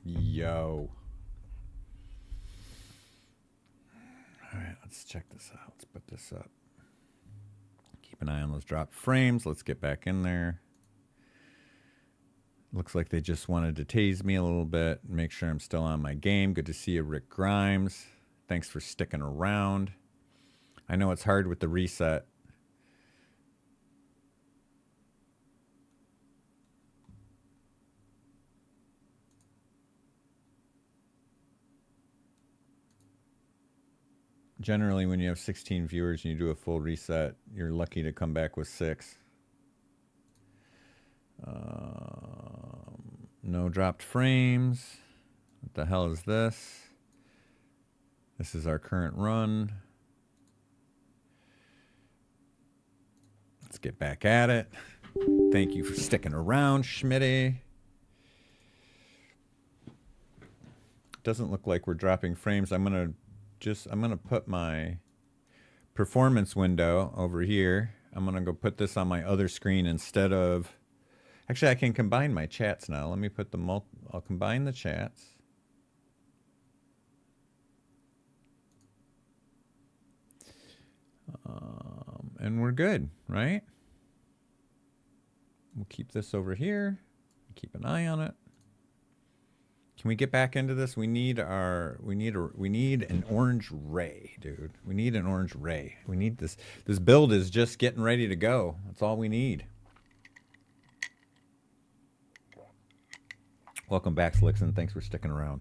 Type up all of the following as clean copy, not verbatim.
Yo. Alright, let's check this out. Let's put this up. Keep an eye on those drop frames. Let's get back in there. Looks like they just wanted to tase me a little bit. Make sure I'm still on my game. Good to see you, Rick Grimes. Thanks for sticking around. I know it's hard with the reset. Generally, when you have 16 viewers and you do a full reset, you're lucky to come back with 6. No dropped frames. What the hell is this? This is our current run. Let's get back at it. Thank you for sticking around, Schmitty. Doesn't look like we're dropping frames. I'm gonna put my performance window over here. I'm gonna go put this on my other screen instead of. Actually, I can combine my chats now. Let me put the I'll combine the chats. And we're good, right? We'll keep this over here. Keep an eye on it. Can we get back into this? We need an orange ray, dude. We need an orange ray. We need this. This build is just getting ready to go. That's all we need. Welcome back, Slickson. Thanks for sticking around.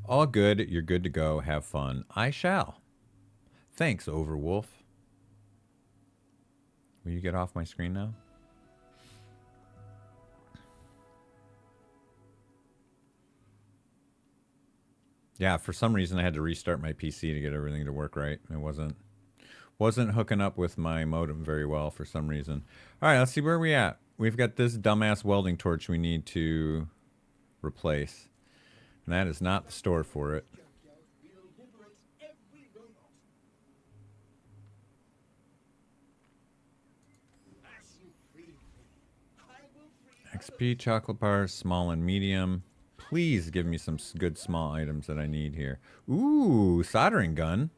All good. You're good to go. Have fun. I shall. Thanks, Overwolf. Will you get off my screen now? Yeah, for some reason I had to restart my PC to get everything to work right. It wasn't hooking up with my modem very well for some reason. All right, let's see where we at. We've got this dumbass welding torch we need to replace. And that is not the store for it. XP, chocolate bars, small and medium. Please give me some good small items that I need here. Ooh, soldering gun.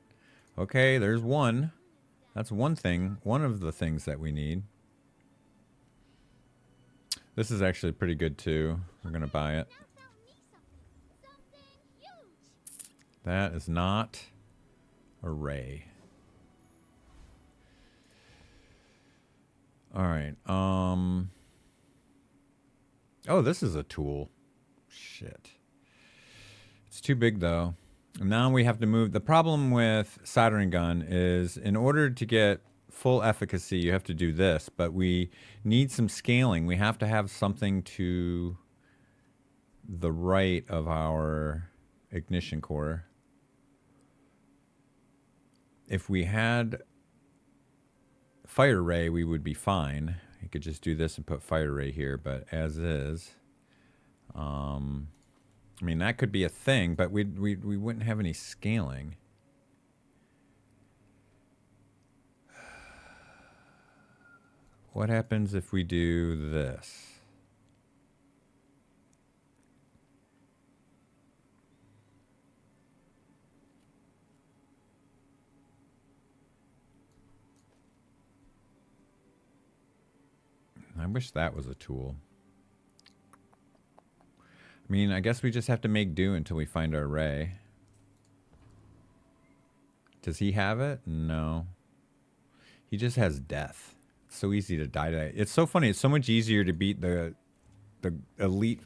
Okay, there's one. That's one thing. One of the things that we need. This is actually pretty good too. We're going to buy it. That is not a ray. All right. Oh, this is a tool. Shit. It's too big though. Now we have to move. The problem with soldering gun is in order to get full efficacy, you have to do this, but we need some scaling. We have to have something to the right of our ignition core. If we had fire ray, we would be fine. You could just do this and put fire ray here, but as is, I mean, that could be a thing, but we wouldn't have any scaling. What happens if we do this? I wish that was a tool. I mean, I guess we just have to make do until we find our ray. Does he have it? No. He just has death. It's so easy to die today. It's so funny. It's so much easier to beat the elite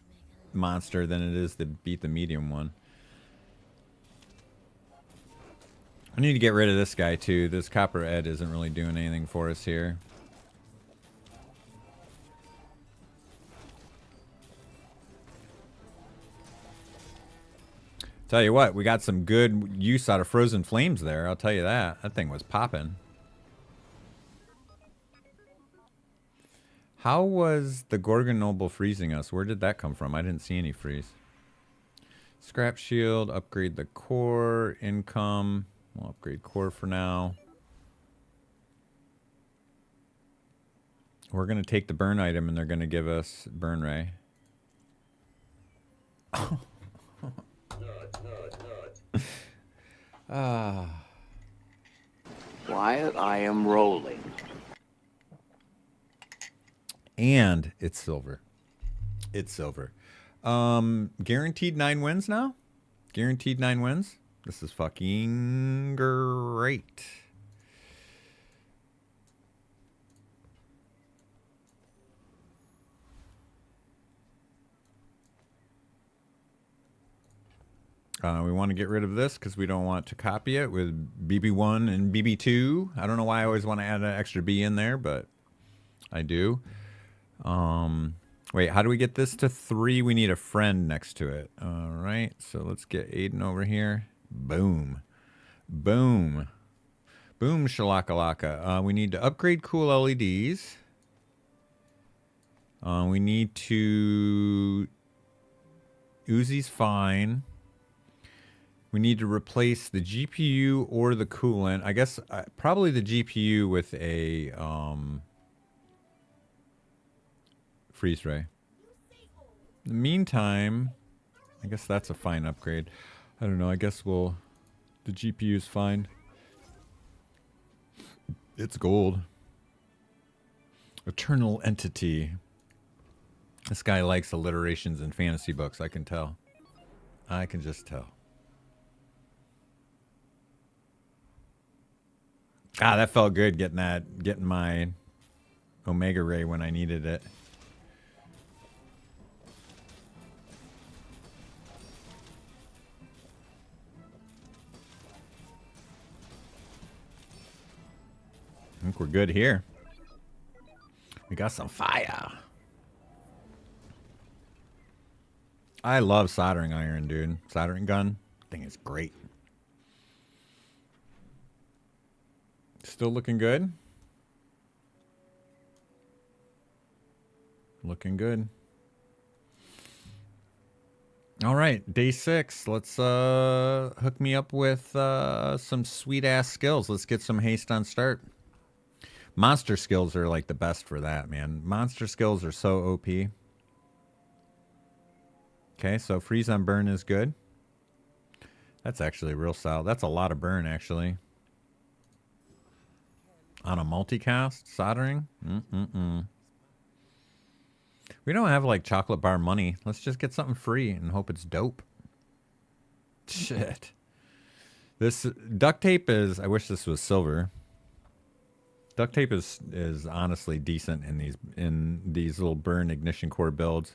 monster than it is to beat the medium one. I need to get rid of this guy too. This Copper Ed isn't really doing anything for us here. Tell you what, we got some good use out of Frozen Flames there. I'll tell you that. That thing was popping. How was the Gorgon Noble freezing us? Where did that come from? I didn't see any freeze. Scrap shield, upgrade the core, income. We'll upgrade core for now. We're going to take the burn item and they're going to give us burn ray. Quiet, I am rolling. And it's silver. It's silver. Guaranteed 9 wins now? Guaranteed 9 wins? This is fucking great. We want to get rid of this because we don't want to copy it with BB1 and BB2. I don't know why I always want to add an extra B in there, but I do. Wait, how do we get this to 3? We need a friend next to it. All right, so let's get Aiden over here. Boom. Boom. Boom, shalakalaka. We need to upgrade cool LEDs. We need to... Uzi's fine. We need to replace the GPU or the coolant. I guess probably the GPU with a freeze ray. In the meantime, I guess that's a fine upgrade. I don't know. I guess the GPU's fine. It's gold. Eternal entity. This guy likes alliterations in fantasy books. I can tell. I can just tell. Ah, that felt good getting my Omega Ray when I needed it. I think we're good here. We got some fire. I love soldering iron, dude. Soldering gun. Thing is great. Still looking good. Looking good. All right, day 6. Let's hook me up with some sweet ass skills. Let's get some haste on start. Monster skills are like the best for that, man. Monster skills are so OP. Okay, so freeze on burn is good. That's actually real solid. That's a lot of burn, actually. On a multicast soldering? We don't have like chocolate bar money. Let's just get something free and hope it's dope. Shit. This duct tape is, I wish this was silver. Duct tape is honestly decent in these little burn ignition core builds.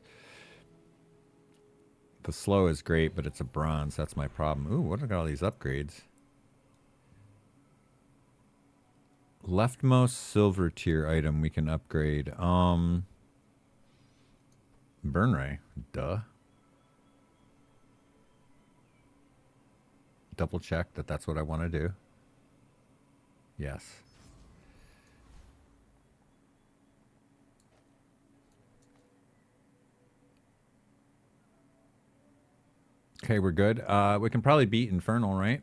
The slow is great, but it's a bronze. That's my problem. Ooh, what are all these upgrades? Leftmost silver tier item we can upgrade. Burn ray. Duh. Double check that that's what I want to do. Yes. Okay, we're good. We can probably beat Infernal, right?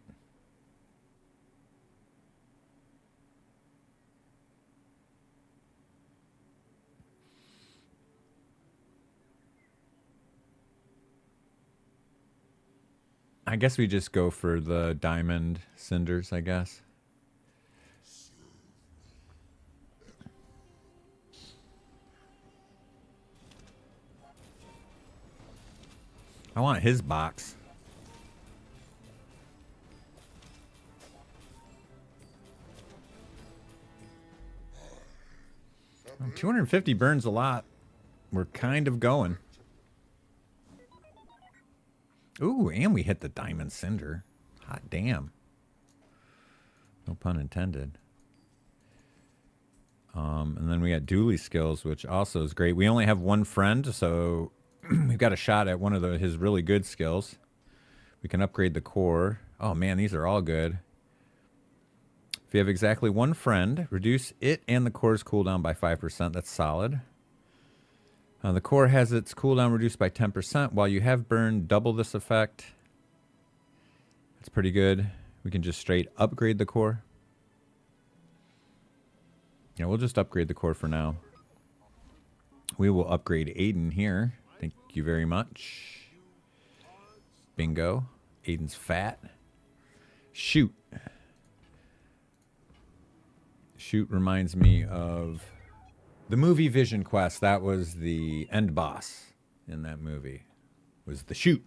I guess we just go for the diamond cinders, I guess. I want his box. Well, 250 burns a lot. We're kind of going. Ooh, and we hit the diamond cinder. Hot damn. No pun intended. And then we got dually skills, which also is great. We only have one friend, so we've got a shot at one of his really good skills. We can upgrade the core. Oh man, these are all good. If you have exactly one friend, reduce it and the core's cooldown by 5%. That's solid. The core has its cooldown reduced by 10%. While you have burned double this effect, It's pretty good. We can just straight upgrade the core. Yeah, we'll just upgrade the core for now. We will upgrade Aiden here. Thank you very much. Bingo. Aiden's fat. Shoot. Shoot reminds me of the movie Vision Quest. That was the end boss in that movie. Was the shoot.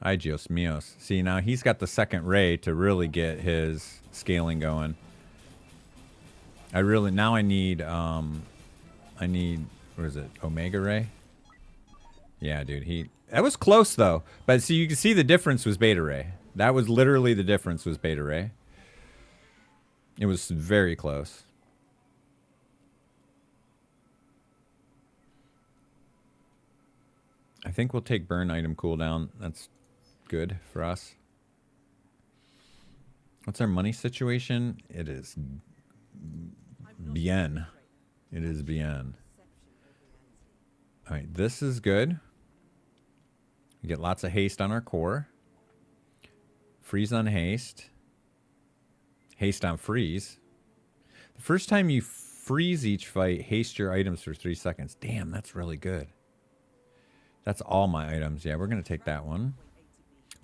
Ay, Dios míos. See, now he's got the second ray to really get his scaling going. Now I need, what is it, Omega Ray? Yeah, dude, that was close, though. But see, you can see the difference was Beta Ray. That was literally the difference was Beta Ray. It was very close. I think we'll take burn item cooldown. That's good for us. What's our money situation? It is bien. It is bien. All right, this is good. We get lots of haste on our core. Freeze on haste. Haste on freeze. The first time you freeze each fight, haste your items for 3 seconds. Damn, that's really good. That's all my items. Yeah, we're going to take that one.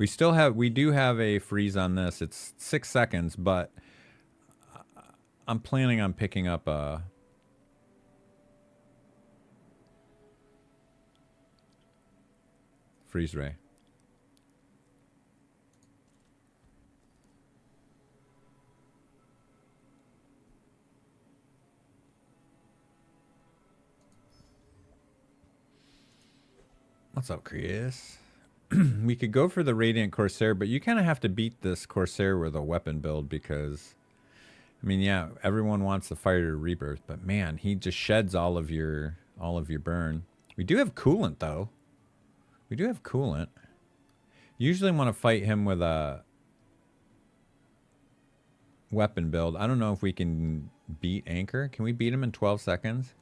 We do have a freeze on this. It's 6 seconds, but I'm planning on picking up a freeze ray. What's up, Chris? We could go for the Radiant Corsair, but you kind of have to beat this Corsair with a weapon build because, I mean, yeah, everyone wants the Fire Rebirth, but man, he just sheds all of your burn. We do have coolant, though. We do have coolant. Usually want to fight him with a weapon build. I don't know if we can beat Anchor. Can we beat him in 12 seconds?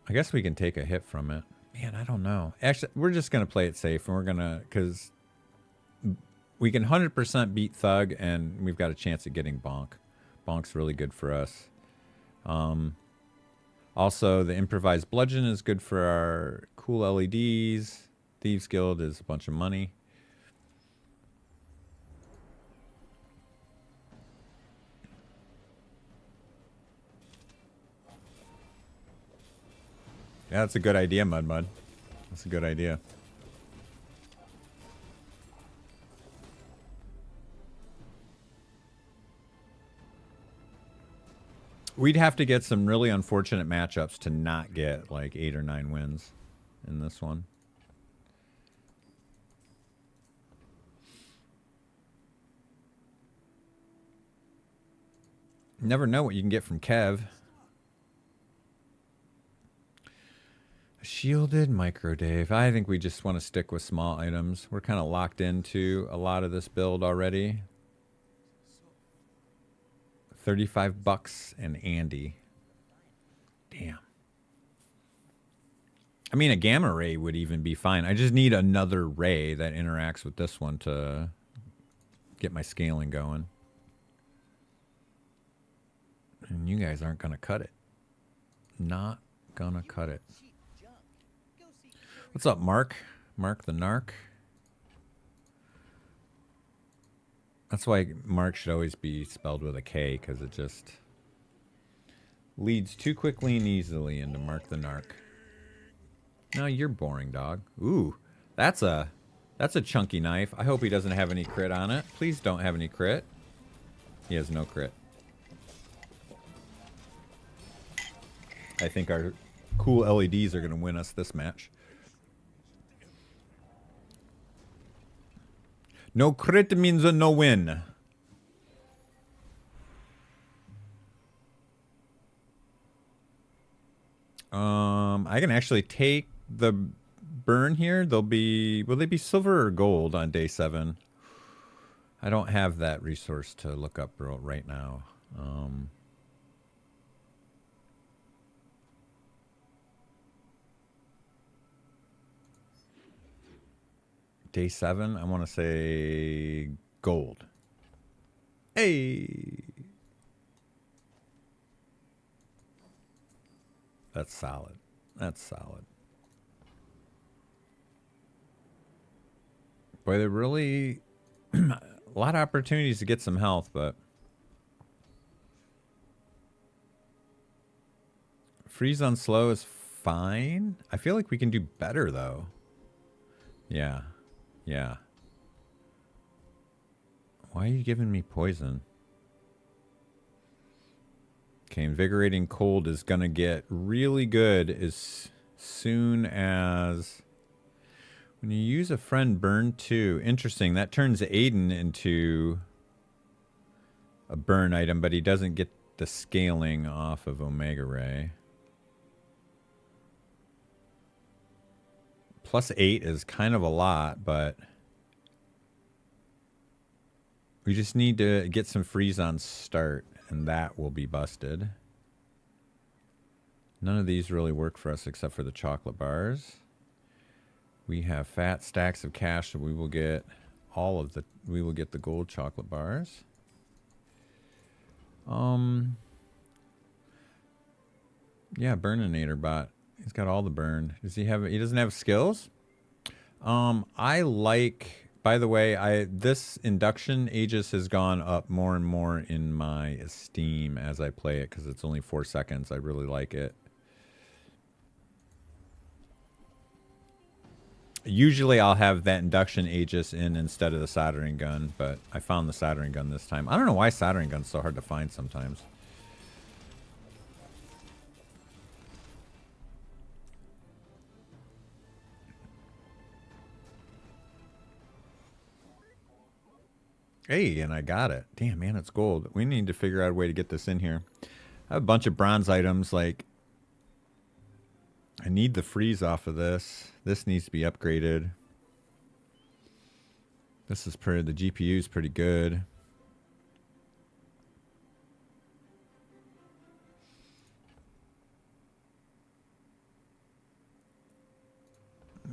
I guess we can take a hit from it. Man, I don't know. Actually, we're just going to play it safe, and we're going to, because we can 100% beat Thug, and we've got a chance at getting Bonk. Bonk's really good for us. Also, the Improvised Bludgeon is good for our cool LEDs. Thieves Guild is a bunch of money. Yeah, that's a good idea, Mud. That's a good idea. We'd have to get some really unfortunate matchups to not get like 8 or 9 wins in this one. Never know what you can get from Kev. Shielded Micro Dave. I think we just want to stick with small items. We're kind of locked into a lot of this build already. 35 bucks and Andy. Damn. I mean, a gamma ray would even be fine. I just need another ray that interacts with this one to get my scaling going. And you guys aren't going to cut it. Not going to cut it. What's up, Mark? Mark the Narc. That's why Mark should always be spelled with a K, because it just leads too quickly and easily into Mark the Narc. No, you're boring, dog. Ooh, that's a chunky knife. I hope he doesn't have any crit on it. Please don't have any crit. He has no crit. I think our cool LEDs are going to win us this match. No crit means a no win. I can actually take the burn here. Will they be silver or gold on day 7? I don't have that resource to look up right now. Day 7, I want to say gold. Hey! That's solid. That's solid. Boy, there really a lot of opportunities to get some health, but freeze on slow is fine. I feel like we can do better though. Yeah. Yeah. Why are you giving me poison? Okay, invigorating cold is gonna get really good as soon as when you use a friend burn 2. Interesting. That turns Aiden into a burn item, but he doesn't get the scaling off of Omega Ray. +8 is kind of a lot, but we just need to get some freeze on start, and that will be busted. None of these really work for us except for the chocolate bars. We have fat stacks of cash, so we will get the gold chocolate bars. Yeah, Burninator bot. He's got all the burn. He doesn't have skills? I like, by the way, this induction Aegis has gone up more and more in my esteem as I play it because it's only 4 seconds. I really like it. Usually I'll have that induction Aegis in instead of the soldering gun, but I found the soldering gun this time. I don't know why soldering gun's so hard to find sometimes. Hey, and I got it. Damn, man, it's gold. We need to figure out a way to get this in here. I have a bunch of bronze items, like I need the freeze off of this. This needs to be upgraded. This is pretty, the GPU is pretty good.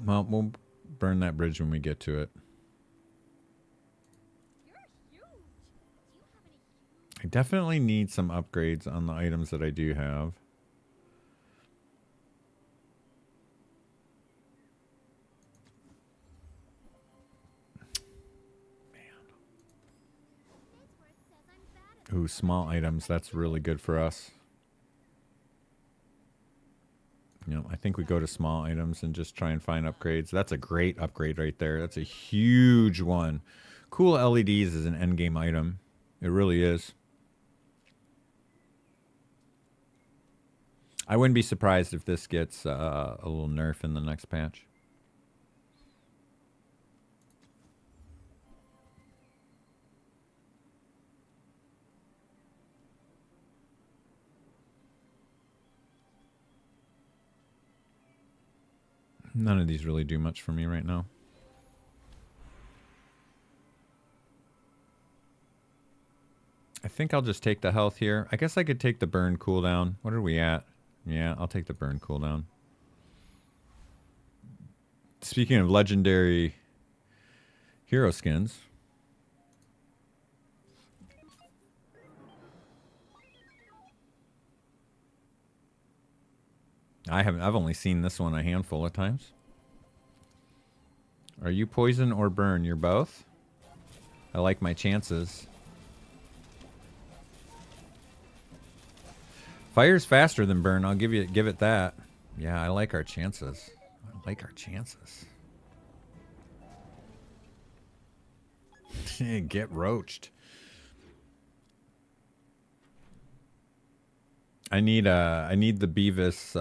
Well, we'll burn that bridge when we get to it. I definitely need some upgrades on the items that I do have. Ooh, small items. That's really good for us. You know, I think we go to small items and just try and find upgrades. That's a great upgrade right there. That's a huge one. Cool LEDs is an endgame item. It really is. I wouldn't be surprised if this gets a little nerf in the next patch. None of these really do much for me right now. I think I'll just take the health here. I guess I could take the burn cooldown. What are we at? Yeah, I'll take the burn cooldown. Speaking of legendary hero skins. I've only seen this one a handful of times. Are you poison or burn? You're both? I like my chances. Fire's faster than burn. I'll give it that. Yeah, I like our chances. I like our chances. Get roached. I need the Beavis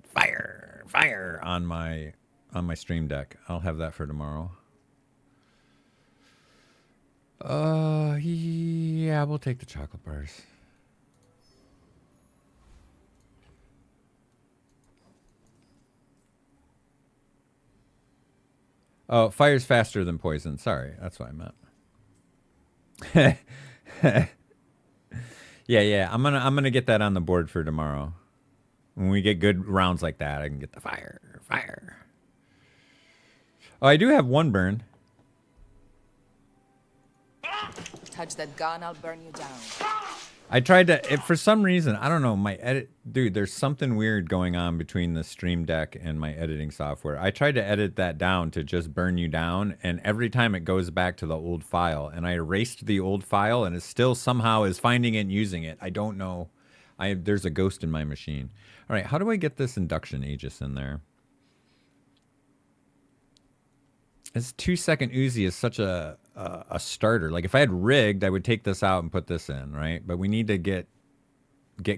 fire on my stream deck. I'll have that for tomorrow. Yeah, we'll take the chocolate bars. Oh, fire's faster than poison. Sorry, that's what I meant. Yeah. I'm gonna get that on the board for tomorrow. When we get good rounds like that, I can get the fire. Oh, I do have one burn. Touch that gun, I'll burn you down. I tried to, for some reason, I don't know, my edit, dude, there's something weird going on between the Stream Deck and my editing software. I tried to edit that down to just burn you down, and every time it goes back to the old file, and I erased the old file, and it still somehow is finding it and using it. I don't know. There's a ghost in my machine. All right, how do I get this induction Aegis in there? This 2-second Uzi is such a starter. Like if I had rigged, I would take this out and put this in, right? But we need to get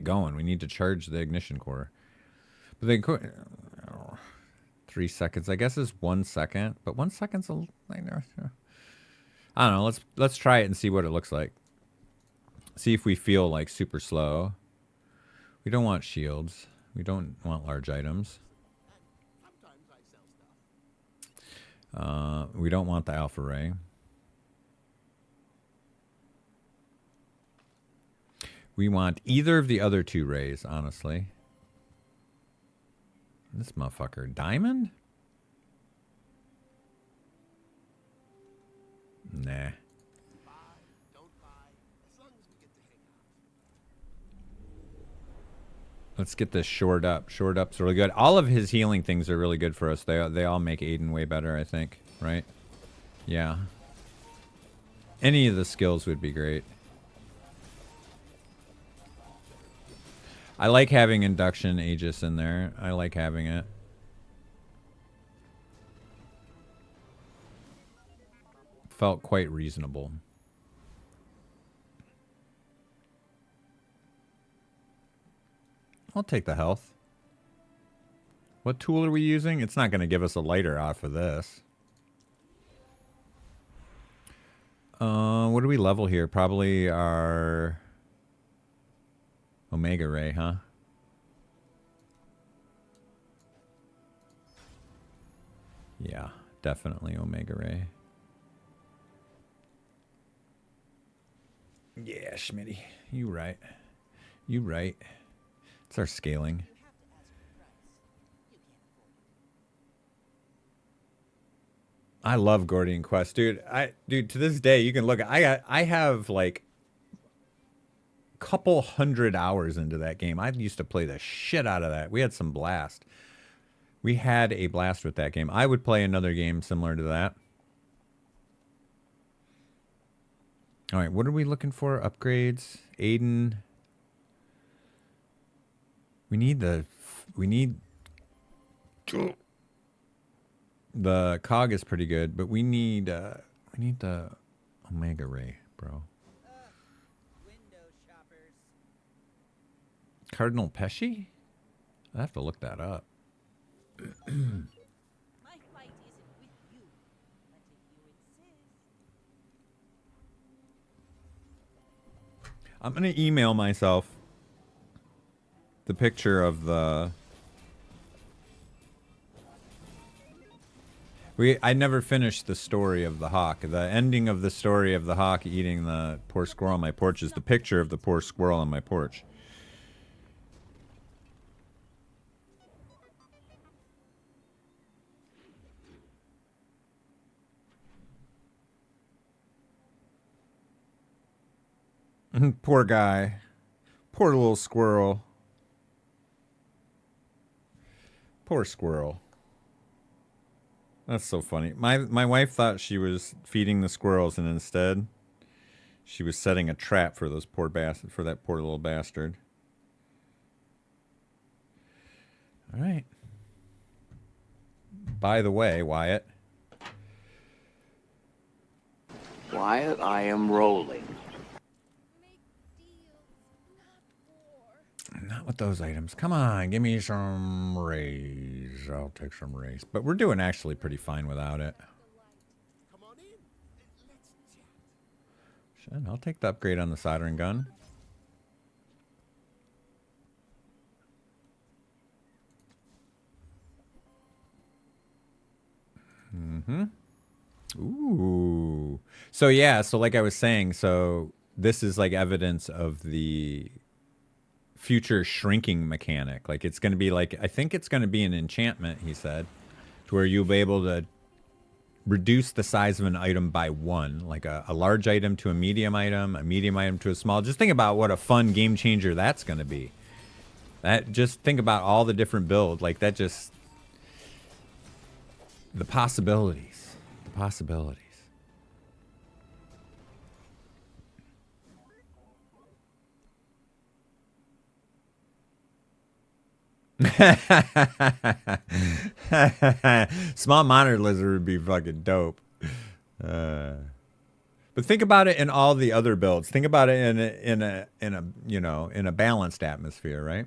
going. We need to charge the ignition core. But the 3 seconds, I guess, is 1 second. But 1 second's a, I don't know. Let's try it and see what it looks like. See if we feel like super slow. We don't want shields. We don't want large items. We don't want the alpha ray. We want either of the other two rays, honestly. This motherfucker. Diamond? Nah. Let's get this shored up. Shored up's really good. All of his healing things are really good for us. They all make Aiden way better, I think. Right? Yeah. Any of the skills would be great. I like having induction Aegis in there. I like having it. Felt quite reasonable. I'll take the health. What tool are we using? It's not going to give us a lighter off of this. What do we level here? Probably our Omega Ray, huh? Yeah, definitely Omega Ray. Yeah, Schmitty. You right. You right. It's our scaling. I love Gordian Quest, dude. Dude, to this day, you can look. I have like a couple 100 hours into that game. I used to play the shit out of that. We had some blast. We had a blast with that game. I would play another game similar to that. All right, what are we looking for? Upgrades, Aiden. We need the cog is pretty good, but we need the Omega Ray, bro. Cardinal Pesci? I have to look that up. My fight isn't with you, but if you insist. I'm gonna email myself the picture of the. I never finished the story of the hawk. The ending of the story of the hawk eating the poor squirrel on my porch is the picture of the poor squirrel on my porch. Poor guy. Poor little squirrel. Poor squirrel. That's so funny. My wife thought she was feeding the squirrels, and instead, she was setting a trap for those poor for that poor little bastard. All right. By the way, Wyatt. Wyatt, I am rolling. Not with those items. Come on, give me some rays. I'll take some rays. But we're doing actually pretty fine without it. Shit, I'll take the upgrade on the soldering gun. Mm-hmm. Ooh. So yeah, so like I was saying, so this is like evidence of the future shrinking mechanic. Like it's going to be like, I think it's going to be an enchantment, he said, to where you'll be able to reduce the size of an item by one, like a large item to a medium item to a small. Just think about what a fun game changer that's going to be. That, just think about all the different builds. Like that, just the possibilities. The possibilities. Small monitor lizard would be fucking dope. But think about it in all the other builds. Think about it in a you know, in a balanced atmosphere, right?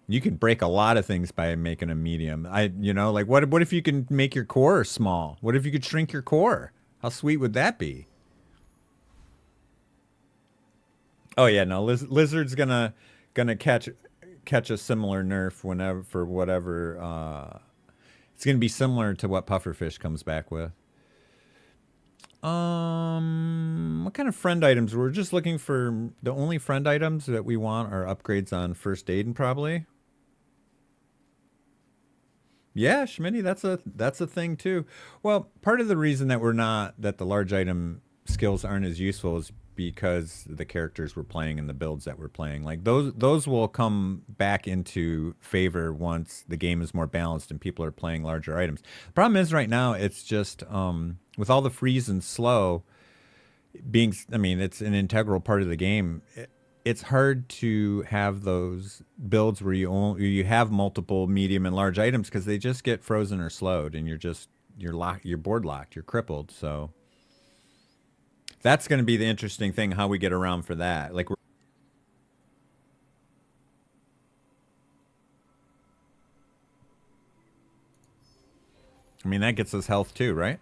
You can break a lot of things by making a medium. You know, like what if you can make your core small? What if you could shrink your core? How sweet would that be? Oh yeah, no, lizard's gonna catch a similar nerf whenever for whatever. It's gonna be similar to what pufferfish comes back with. What kind of friend items? We're just looking for the only friend items that we want are upgrades on first aid and probably. Yeah, Schmitty, that's a thing too. Well, part of the reason that the large item skills aren't as useful is because the characters we're playing and the builds that we're playing. Like those will come back into favor once the game is more balanced and people are playing larger items. The problem is right now it's just with all the freeze and slow being, I mean, it's an integral part of the game. It's hard to have those builds where you have multiple medium and large items because they just get frozen or slowed, and you're board locked, you're crippled. So that's going to be the interesting thing, how we get around for that. Like, I mean, that gets us health too, right?